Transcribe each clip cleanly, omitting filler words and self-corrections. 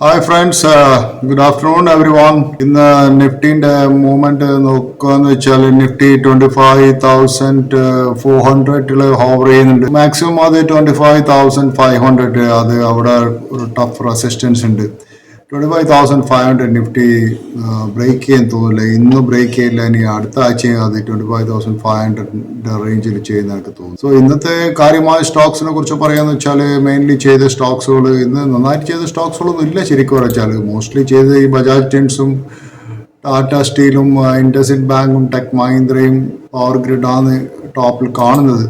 Hi friends, good afternoon everyone. ഇന്ന് നിഫ്റ്റിന്റെ movement നോക്കുകയെന്ന് വെച്ചാൽ Nifty 25,400 hover ചെയ്യുന്നുണ്ട്. മാക്സിമം അത് 25,500. അത് അവിടെ ഒരു ടഫ് റെസിസ്റ്റൻസ് ഉണ്ട്. 25,500 നിഫ്റ്റി ബ്രേക്ക് ചെയ്യാൻ തോന്നില്ല. ഇന്ന് ബ്രേക്ക് ചെയ്യില്ല, ഇനി അടുത്ത ആഴ്ച അത് 25,500 റേഞ്ചിൽ ചെയ്യുന്ന എനിക്ക് തോന്നുന്നു. സോ ഇന്നത്തെ കാര്യമായ സ്റ്റോക്സിനെ കുറിച്ച് പറയാന്ന് വെച്ചാൽ മെയിൻലി ചെയ്ത സ്റ്റോക്സുകൾ ഇന്ന് നന്നായിട്ട് ചെയ്ത സ്റ്റോക്സുകളൊന്നും ഇല്ല. ശരിക്കും വെച്ചാൽ മോസ്റ്റ്ലി ചെയ്ത് ഈ ബജാജ് ടെൻസും ടാറ്റ സ്റ്റീലും ഇൻഡസിൻഡ് ബാങ്കും ടെക് മഹീന്ദ്രയും പവർ ഗ്രിഡാണ് ടോപ്പിൽ കാണുന്നത്.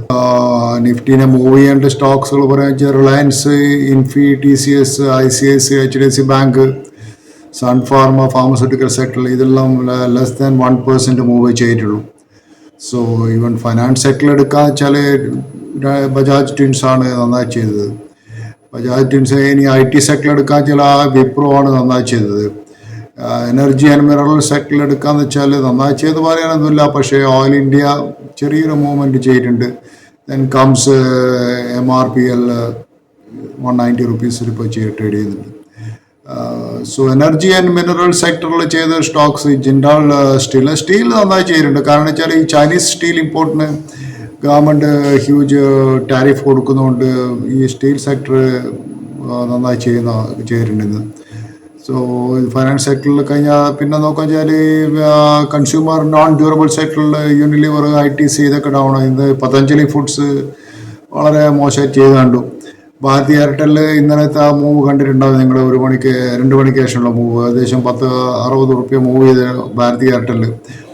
നിഫ്റ്റിനെ മൂവ് ചെയ്യേണ്ട സ്റ്റോക്സുകൾ പറയാന്ന് Reliance, Infy, TCS, ICICI, HDFC bank, Sun Pharma, pharmaceutical സെക്ടറിൽ ഇതെല്ലാം ലെസ് ദാൻ 1% മൂവ് ചെയ്തിട്ടുള്ളൂ. സോ ഈവൻ ഫൈനാൻസ് സെക്ടറിൽ എടുക്കാന്ന് വെച്ചാൽ ബജാജ് ടിൻസ് ആണ് നന്നായി ചെയ്തത്. ബജാജ് ടിൻസ്. ഇനി IT സെക്ടറിൽ എടുക്കാന്ന് വെച്ചാൽ വിപ്രോ ആണ് നന്നായി ചെയ്തത്. എനർജി ആൻഡ് മിനറൽ സെക്ടറിൽ എടുക്കാന്ന് വെച്ചാൽ നന്നായി ചെയ്ത് പറയാനൊന്നുമില്ല, പക്ഷേ ഓയിൽ ഇന്ത്യ ചെറിയൊരു മൂവ്മെന്റ് ചെയ്തിട്ടുണ്ട്. ദെൻ കംസ് MRPL 190 റുപ്പീസിൽ ഇപ്പോൾ ട്രേഡ് ചെയ്യുന്നുണ്ട്. സോ എനർജി ആൻഡ് മിനറൽ സെക്ടറിൽ ചെയ്ത സ്റ്റോക്സ് ജിൻഡാൽ സ്റ്റീൽ നന്നായി ചെയ്തിട്ടുണ്ട്. കാരണം വെച്ചാൽ ഈ ചൈനീസ് സ്റ്റീൽ ഇമ്പോർട്ടിന് ഗവൺമെൻറ് ഹ്യൂജ് ടാരിഫ് കൊടുക്കുന്നതുകൊണ്ട് ഈ സ്റ്റീൽ സെക്ടർ നന്നായി ചെയ്തിട്ടുണ്ട് ഇന്ന്. സോ ഫൈനാൻസ് സെക്ടറിൽ കഴിഞ്ഞാൽ പിന്നെ നോക്കാൻ വെച്ചാൽ കൺസ്യൂമർ നോൺ ഡ്യൂറബിൾ സെക്ടറിൽ യൂണിലിവർ, ITC ഇതൊക്കെ ഡൗൺ. ഇന്ന് പതഞ്ജലി ഫുഡ്സ് വളരെ മോശമായിട്ട് ചെയ്ത് കണ്ടു. ഭാരതി എയർടെൽ ഇന്നലത്തെ ആ മൂവ് കണ്ടിട്ടുണ്ടാവും നിങ്ങൾ. 2 മണിക്ക് ശേഷമുള്ള മൂവ് ഏകദേശം 60 റുപ്യ മൂവ് ചെയ്ത് ഭാരതി എയർടെൽ.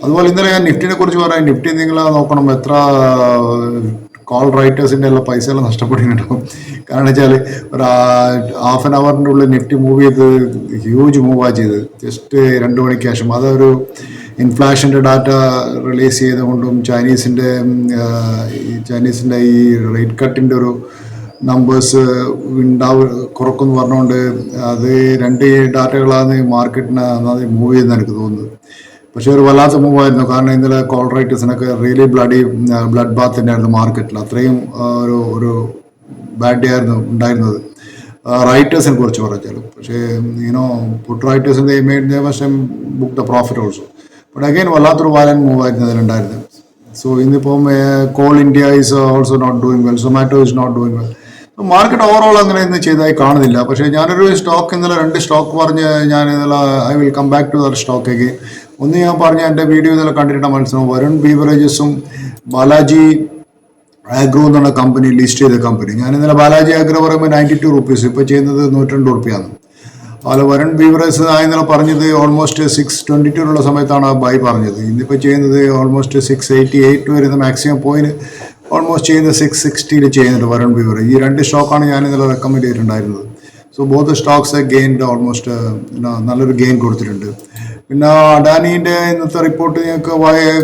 അതുപോലെ ഇന്നലെ ഞാൻ നിഫ്റ്റിനെ കുറിച്ച് പറയാം. നിഫ്റ്റി നിങ്ങൾ നോക്കണം, എത്ര കോൾ റൈറ്റേഴ്സിൻ്റെ എല്ലാം പൈസ എല്ലാം നഷ്ടപ്പെട്ടിട്ടുണ്ടാവും. കാരണം വെച്ചാൽ ഒരു ഹാഫ് ആൻ അവറിൻ്റെ ഉള്ളിൽ നിഫ്റ്റി മൂവ് ചെയ്ത് ഹ്യൂജ് മൂവാണ് ചെയ്തത് ജസ്റ്റ് 2 മണിക്ക് ശേഷം. അതൊരു ഇൻഫ്ലേഷൻ്റെ ഡാറ്റ റിലീസ് ചെയ്തുകൊണ്ടും ചൈനീസിൻ്റെ ഈ റേറ്റ് കട്ടിൻ്റെ ഒരു നമ്പേഴ്സ് കുറക്കുമെന്ന് പറഞ്ഞുകൊണ്ട് അത് 2 ഡാറ്റകളാണ് മാർക്കറ്റിനെ നന്നായി മൂവ് ചെയ്യുന്ന എനിക്ക് തോന്നുന്നത്. പക്ഷേ ഒരു വല്ലാത്ത മൂവായിരുന്നു. കാരണം ഇന്നലെ കോൾ റൈറ്റേഴ്സിനൊക്കെ റിയലി ബ്ലഡ് ബാത്ത് തന്നെയായിരുന്നു മാർക്കറ്റിൽ. അത്രയും ഒരു ബാഡ് ഡേ ആയിരുന്നു ഉണ്ടായിരുന്നത് റൈറ്റേഴ്സിനെ കുറിച്ച് പറഞ്ഞാൽ. പക്ഷേ പുട്ട് റൈറ്റേഴ്സിൻ്റെ book the profit also. But again വല്ലാത്തൊരു വാലൻ മൂവായിരുന്നു അതിലുണ്ടായിരുന്നത്. സോ ഇന്നിപ്പം Coal India is also not doing well, Zomato is not doing well. Market overall അങ്ങനെ ഇന്ന് ചെയ്തതായി കാണുന്നില്ല. പക്ഷേ ഞാനൊരു സ്റ്റോക്ക് ഇന്നലെ 2 സ്റ്റോക്ക് പറഞ്ഞ് ഞാൻ ഇന്നലെ I will come back to their സ്റ്റോക്കേക്ക്. ഒന്ന് ഞാൻ പറഞ്ഞ എൻ്റെ വീഡിയോ ഇന്നലെ കണ്ടിട്ട് മനസ്സിലാവും. വരുൺ ബീവറേജസും ബാലാജി ആഗ്രോ എന്നുള്ള കമ്പനി ലിസ്റ്റ് ചെയ്ത കമ്പനി. ഞാൻ ഇന്നലെ ബാലാജി ആഗ്രോ പറയുമ്പോൾ 92 റുപ്പീസ്, ഇപ്പോൾ ചെയ്യുന്നത് 102 റുപ്യാണ്. അതുപോലെ വരുൺ ബീവറേജസ് ഇന്നലെ പറഞ്ഞത് ഓൾമോസ്റ്റ് 622 സമയത്താണ് ബൈ പറഞ്ഞത്. ഇന്നിപ്പോൾ ചെയ്യുന്നത് ഓൾമോസ്റ്റ് 688 വരുന്ന മാക്സിമം പോയിന്റ് ഓൾമോസ്റ്റ് ചെയ്യുന്നത് 660 ചെയ്യുന്നുണ്ട് വരുൺ ബീവറേജ്. ഈ 2 സ്റ്റോക്കാണ് ഞാൻ ഇന്നലെ റെക്കമെൻഡ് ചെയ്തിട്ടുണ്ടായിരുന്നത്. So both stocks gained almost നല്ലൊരു ഗെയിൻ കൊടുത്തിട്ടുണ്ട്. പിന്നെ അഡാനീൻ്റെ ഇന്നത്തെ റിപ്പോർട്ട് ഞങ്ങൾക്ക്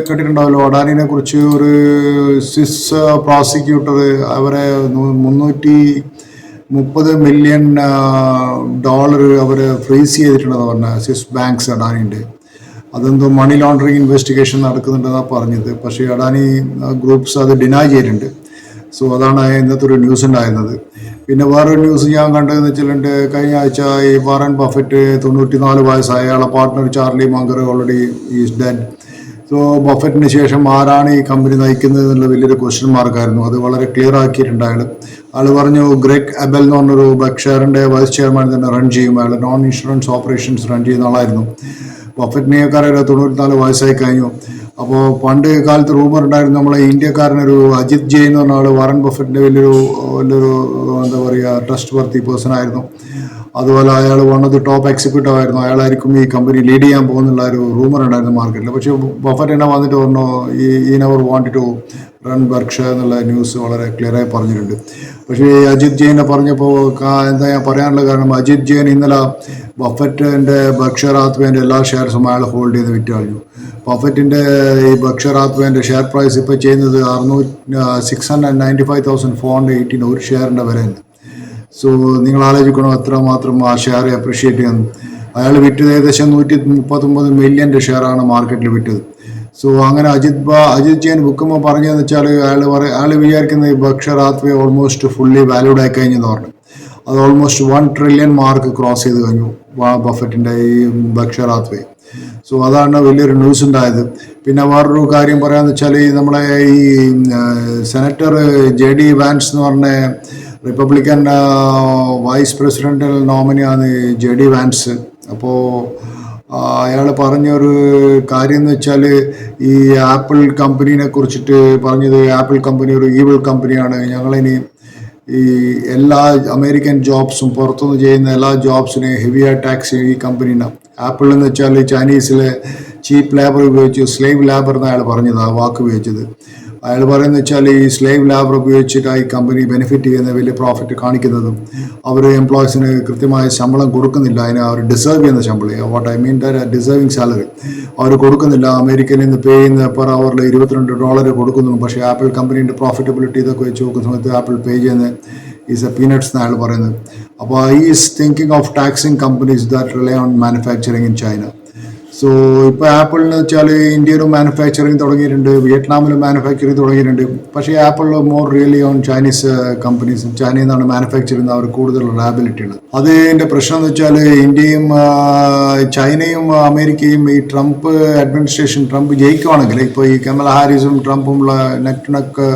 കേട്ടിട്ടുണ്ടാവല്ലോ. അഡാനിനെ കുറിച്ച് ഒരു സ്വിസ് പ്രോസിക്യൂട്ടർ അവരെ $330 മില്യൺ അവർ ഫ്രീസ് ചെയ്തിട്ടുണ്ടെന്ന് പറഞ്ഞ സ്വിസ് ബാങ്ക്സ് അഡാനിൻ്റെ. അതെന്തോ മണി ലോണ്ടറിങ് ഇൻവെസ്റ്റിഗേഷൻ നടക്കുന്നുണ്ടെന്നാണ് പറഞ്ഞത്. പക്ഷേ അഡാനി ഗ്രൂപ്പ്സ് അത് ഡിനൈ ചെയ്തിട്ടുണ്ട്. സോ അതാണ് ഇന്നത്തെ ഒരു ന്യൂസ് ഉണ്ടായിരുന്നത്. പിന്നെ വേറൊരു ന്യൂസ് ഞാൻ കണ്ടതെന്ന് വെച്ചിട്ടുണ്ട്, കഴിഞ്ഞ ആഴ്ച ഈ വാറൻ ബഫറ്റ് 94 വയസ്സായ അയാളെ partner Charlie Munger already is dead. So ബഫറ്റിന് ശേഷം ആരാണ് ഈ കമ്പനി നയിക്കുന്നത് എന്നുള്ള വലിയൊരു ക്വസ്റ്റ്യൻ മാർക്കായിരുന്നു. അത് വളരെ ക്ലിയർ ആക്കിയിട്ടുണ്ട് അയാൾ പറഞ്ഞു ഗ്രെഗ് അബെൽ എന്ന് പറഞ്ഞൊരു ബെർക്ഷയറിൻ്റെ വൈസ് ചെയർമാൻ തന്നെ റൺ ചെയ്യും. അയാൾ നോൺ ഇൻഷുറൻസ് ഓപ്പറേഷൻസ് റൺ ചെയ്യുന്ന ആളായിരുന്നു. ബഫറ്റിനെയൊക്കെ 94 വയസ്സായി കഴിഞ്ഞു. അപ്പോൾ പണ്ട് കാലത്ത് റൂമർ ഉണ്ടായിരുന്നു, നമ്മളെ ഇന്ത്യക്കാരനൊരു അജിത് ജെയിൻ എന്ന് പറഞ്ഞ ആൾ വാറൻ ബഫറ്റിൻ്റെ വലിയൊരു എന്താ പറയുക ട്രസ്റ്റ് വർത്തി പേഴ്സൺ ആയിരുന്നു. അതുപോലെ അയാൾ one of the top executive ആയിരുന്നു. അയാളായിരിക്കും ഈ കമ്പനി ലീഡ് ചെയ്യാൻ പോകുന്നുള്ള ഒരു റൂമർ ഉണ്ടായിരുന്നു മാർക്കറ്റിൽ. പക്ഷേ ബഫറ്റ് തന്നെ വന്നിട്ട് പറഞ്ഞു ഈ നെവർ വാണ്ട് ടു റൺ ബെർക്ഷയർ എന്നുള്ള ന്യൂസ് വളരെ ക്ലിയറായി പറഞ്ഞിട്ടുണ്ട്. പക്ഷേ അജിത് ജെയിനെ പറഞ്ഞപ്പോൾ എന്താ ഞാൻ പറയാനുള്ള കാരണം, അജിത് ജെയിൻ ഇന്നലെ ബഫറ്റിൻ്റെ ബെർക്ഷയർ ഹാത്വേൻ്റെ എല്ലാ ഷെയർസും അയാൾ ഹോൾഡ് ചെയ്ത് വിറ്റ് കഴിഞ്ഞു. ബഫറ്റിൻ്റെ ഈ ബെർക്ഷയർ ഹാത്വേൻ്റെ ഷെയർ പ്രൈസ് ഇപ്പോൾ ചെയ്യുന്നത് 695,418 ഒരു ഷെയറിൻ്റെ വിലയുണ്ട്. സോ നിങ്ങൾ ആലോചിക്കണം എത്രമാത്രം ആ ഷെയർ അപ്രിഷിയേറ്റ് ചെയ്യുന്നു. അയാൾ വിറ്റത് ഏകദേശം 139 മില്യൻ്റെ ഷെയറാണ് മാർക്കറ്റിൽ വിറ്റത്. സോ അങ്ങനെ അജിത് ജെയിൻ ബുക്കുമ്പോൾ പറഞ്ഞതെന്ന് വെച്ചാൽ അയാൾ വിചാരിക്കുന്നത് ബെർക്ഷയർ ഹാത്വേ ഓൾമോസ്റ്റ് ഫുള്ളി വാല്യൂഡ് ആയി കഴിഞ്ഞെന്ന് പറഞ്ഞു. അത് ഓൾമോസ്റ്റ് 1 ട്രില്യൺ മാർക്ക് ക്രോസ് ചെയ്ത് കഴിഞ്ഞു ബഫറ്റിൻ്റെ ഈ ബർക്ഷർ ഹാത്വേ. സോ അതാണ് വലിയൊരു ന്യൂസ് ഉണ്ടായത്. പിന്നെ വേറൊരു കാര്യം പറയാന്ന് വെച്ചാൽ നമ്മളെ ഈ സെനറ്റർ JD വാൻസ് എന്ന് പറഞ്ഞ റിപ്പബ്ലിക്കൻ വൈസ് പ്രസിഡന്റൽ നോമിനിയാണ് JD വാൻസ്. അപ്പോൾ അയാൾ പറഞ്ഞൊരു കാര്യം എന്ന് വെച്ചാൽ ഈ ആപ്പിൾ കമ്പനീനെ കുറിച്ചിട്ട് പറഞ്ഞത്, ആപ്പിൾ കമ്പനി ഒരു ഈവിൾ കമ്പനിയാണ്, ഞങ്ങളിനി ഈ എല്ലാ അമേരിക്കൻ ജോബ്സും പുറത്തുനിന്ന് ചെയ്യുന്ന എല്ലാ ജോബ്സിനെയും ഹെവിയായി ടാക്സ് ചെയ്യും ഈ കമ്പനീനെ. ആപ്പിൾ എന്ന് വെച്ചാൽ ചൈനീസിലെ ചീപ്പ് ലേബർ ഉപയോഗിച്ച് സ്ലേവ് ലേബർ എന്ന് അയാൾ പറഞ്ഞത്, ആ വാക്ക് ഉപയോഗിച്ചത്. അയാൾ പറയുന്നത് വെച്ചാൽ ഈ സ്ലേവ് ലേബർ ഉപയോഗിച്ചിട്ട് ഈ കമ്പനി ബെനിഫിറ്റ് ചെയ്യുന്ന വലിയ പ്രോഫിറ്റ് കാണിക്കുന്നതും അവർ എംപ്ലോയീസിന് കൃത്യമായ ശമ്പളം കൊടുക്കുന്നില്ല, അതിന് അവർ ഡിസേർവ് ചെയ്യുന്ന ശമ്പളം, what I mean deserving salary അവർ കൊടുക്കുന്നില്ല. അമേരിക്കയിൽ നിന്ന് പേ ചെയ്യുന്ന പെർ അവറിൽ $22 കൊടുക്കുന്നു. പക്ഷേ ആപ്പിൾ കമ്പനീൻ്റെ പ്രോഫിറ്റബിലിറ്റി ഇതൊക്കെ വെച്ച് നോക്കുന്ന സമയത്ത് ആപ്പിൾ പേ ചെയ്യുന്ന ഈസ് എ പീനട്സ് എന്ന് അയാൾ പറയുന്നത്. അപ്പോൾ is thinking of taxing companies that rely on manufacturing in China. So ഇപ്പോൾ ആപ്പിൾ എന്ന് വെച്ചാൽ ഇന്ത്യയിലും മാനുഫാക്ചറിങ് തുടങ്ങിയിട്ടുണ്ട്, വിയറ്റ്നാമിലും മാനുഫാക്ചറിങ് തുടങ്ങിയിട്ടുണ്ട്. പക്ഷേ apple more really on Chinese companies, ചൈനയിൽ നിന്നാണ് മാനുഫാക്ചർ ചെയ്യുന്നത്, അവർ കൂടുതൽ ലാബിലിറ്റി ഉള്ളത്. അതിൻ്റെ പ്രശ്നം എന്ന് വെച്ചാൽ ഇന്ത്യയും ചൈനയും അമേരിക്കയും ഈ ട്രംപ് അഡ്മിനിസ്ട്രേഷൻ, ട്രംപ് ജയിക്കുവാണെങ്കിൽ, ഇപ്പോൾ ഈ കമല ഹാരിസും ട്രംപുമുള്ള നെക്ക് ടു നെക്ക്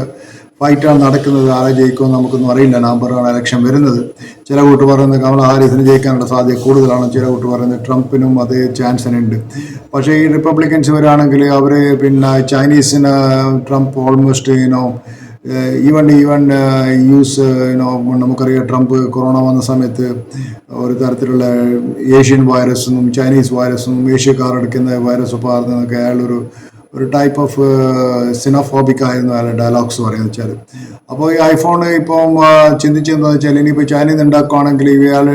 ഫൈറ്റാണ് നടക്കുന്നത്. ആരെ ജയിക്കുമെന്ന് നമുക്കൊന്നും അറിയില്ല. നവംബറാണ് ഇലക്ഷൻ വരുന്നത്. ചില കൂട്ട് പറയുന്നത് കമല ഹാരിസിന് ജയിക്കാനുള്ള സാധ്യത കൂടുതലാണ്, ചില കൂട്ട് പറയുന്നത് ട്രംപിനും അതേ ചാൻസിനുണ്ട്. പക്ഷേ ഈ റിപ്പബ്ലിക്കൻസ് വരാണെങ്കിൽ അവർ പിന്നെ ചൈനീസിന് ട്രംപ് ഓൾമോസ്റ്റ് ഈവൻ യൂസ് നമുക്കറിയാം, ട്രംപ് കൊറോണ വന്ന സമയത്ത് ഒരു തരത്തിലുള്ള ഏഷ്യൻ വൈറസെന്നും ചൈനീസ് വൈറസെന്നും ഏഷ്യക്കാർ എടുക്കുന്ന വൈറസ് പാർന്നതൊക്കെ അയാളൊരു ടൈപ്പ് ഓഫ് സിനോഫോബിക് ആയിരുന്നു അയാളുടെ ഡയലോഗ്സ് പറയുന്നത് വെച്ചാൽ. അപ്പോൾ ഈ ഐഫോൺ ഇപ്പം ചിന്തിച്ചെന്താണെന്ന് വെച്ചാൽ ഇനിയിപ്പോൾ ചൈനയിൽ നിന്ന് ഉണ്ടാക്കുകയാണെങ്കിൽ ഇയാൾ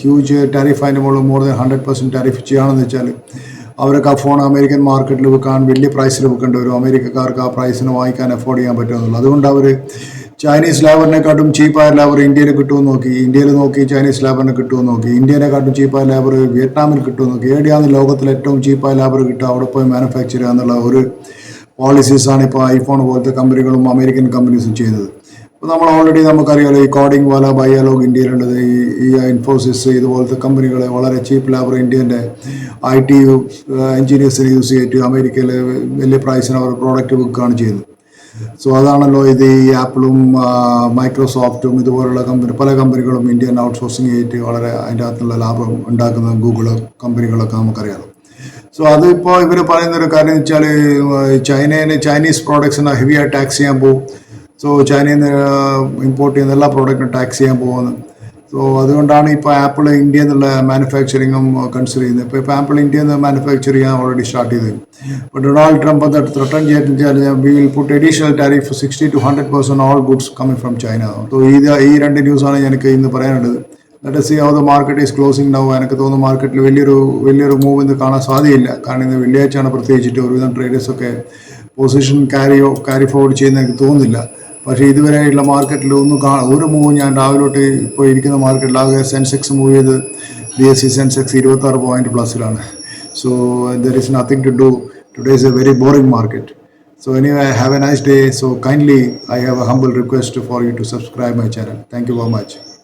ഹ്യൂജ് ടാരിഫ്, അതിൻ്റെ മുകളിൽ മോർ ദാൻ 100% ടാരിഫ് ചെയ്യുകയാണെന്ന് വെച്ചാൽ അവർക്ക് ആ ഫോൺ അമേരിക്കൻ മാർക്കറ്റിൽ വിൽക്കാൻ വലിയ പ്രൈസിൽ വിൽക്കേണ്ടി വരും. അമേരിക്കക്കാർക്ക് ആ പ്രൈസിന് വാങ്ങിക്കാൻ അഫോർഡ് ചെയ്യാൻ പറ്റുമെന്നുള്ളൂ. അതുകൊണ്ട് അവർ ചൈനീസ് ലേബറിനെക്കാട്ടും ചീപ്പായ ലേബർ ഇന്ത്യയിൽ കിട്ടുമെന്ന് നോക്കി, ഇന്ത്യയിൽ നോക്കി ചൈനീസ് ലേബറിന് കിട്ടുമെന്ന് നോക്കി, ഇന്ത്യനെക്കാട്ടും ചീപ്പായ ലേബർ വിയറ്റ്നാമിൽ കിട്ടുമെന്ന് നോക്കി. എവിടെയാണ് ലോകത്തിൽ ഏറ്റവും ചീപ്പായ ലേബർ കിട്ടുക അവിടെ പോയി മാനുഫാക്ചർ ചെയ്യുക എന്നുള്ള ഒരു പോളിസീസാണ് ഇപ്പോൾ ഐഫോൺ പോലത്തെ കമ്പനികളും അമേരിക്കൻ കമ്പനീസും ചെയ്യുന്നത്. ഇപ്പോൾ നമ്മൾ ഓൾറെഡി നമുക്കറിയാലോ ഈ കോഡിംഗ് വാല, ബയാലോഗ് ഇന്ത്യയിലുള്ളത്, ഈ ഇൻഫോസിസ് ഇതുപോലത്തെ കമ്പനികളെ വളരെ ചീപ്പ് ലേബർ ഇന്ത്യൻ്റെ IT എഞ്ചിനീയേഴ്സിനെ യൂസ് ചെയ്തിട്ട് അമേരിക്കയിൽ വലിയ പ്രൈസിന് അവർ പ്രോഡക്റ്റ് വിൽക്കുകയാണ് ചെയ്യുന്നത്. സോ അതാണല്ലോ ഇത് ഈ ആപ്പിളും മൈക്രോസോഫ്റ്റും ഇതുപോലുള്ള പല കമ്പനികളും ഇന്ത്യൻ ഔട്ട്സോഴ്സിങ് ചെയ്തിട്ട് വളരെ അതിൻ്റെ അകത്തുള്ള ലാഭം ഉണ്ടാക്കുന്ന ഗൂഗിള് കമ്പനികളൊക്കെ നമുക്കറിയാം. സോ അതിപ്പോൾ ഇവർ പറയുന്നൊരു കാര്യം എന്ന് വെച്ചാൽ ചൈനീസ് പ്രോഡക്ട്സിനെ ഹെവിയായി ടാക്സ് ചെയ്യാൻ പോകും. സോ ചൈനയിൽ നിന്ന് ഇമ്പോർട്ട് ചെയ്യുന്ന എല്ലാ പ്രോഡക്റ്റിനും ടാക്സ് ചെയ്യാൻ പോകുന്നത്. സോ അതുകൊണ്ടാണ് ഇപ്പോൾ ആപ്പിൾ ഇന്ത്യയിൽ നിന്നുള്ള മാനുഫാക്ചറിങ്ങും കൺസിഡർ ചെയ്യുന്നത്. ഇപ്പോൾ ആപ്പിൾ ഇന്ത്യയിൽ നിന്ന് മാനുഫാക്ചർ ചെയ്യാൻ ഓൾറെഡി സ്റ്റാർട്ട് ചെയ്തു. ഇപ്പോൾ ഡൊണാൾഡ് ട്രംപ് അത് ത്രട്ടൺ ചെയ്തിട്ടാൽ we will put additional tariff 60 to 100% all goods coming from China. So ഈ രണ്ട് ന്യൂസാണ് എനിക്ക് ഇന്ന് പറയാനുള്ളത്. Let us see how the market is closing now. എനിക്ക് തോന്നുന്നു മാർക്കറ്റിൽ വലിയൊരു മൂവ് ഇന്ന് കാണാൻ സാധ്യതയില്ല. കാരണം ഇന്ന് വെള്ളിയാഴ്ചയാണ് പ്രത്യേകിച്ചിട്ട് ഒരുവിധം ട്രേഡേഴ്സൊക്കെ പൊസിഷൻ ക്യാരി ഫോർവേഡ് ചെയ്യുന്ന എനിക്ക് തോന്നുന്നില്ല. പക്ഷേ ഇതുവരെയുള്ള മാർക്കറ്റിൽ ഒരു മൂവ് ഞാൻ രാവിലോട്ട് ഇപ്പോൾ ഇരിക്കുന്ന മാർക്കറ്റിൽ ആകെ സെൻസെക്സ് മൂവ് ചെയ്ത് BSE സെൻസെക്സ് 26 പോയിന്റ് പ്ലസിലാണ്. So there is nothing to do. Today is a very boring market. So anyway, have a nice day. So kindly, I have a humble request for you to subscribe my channel. Thank you very much.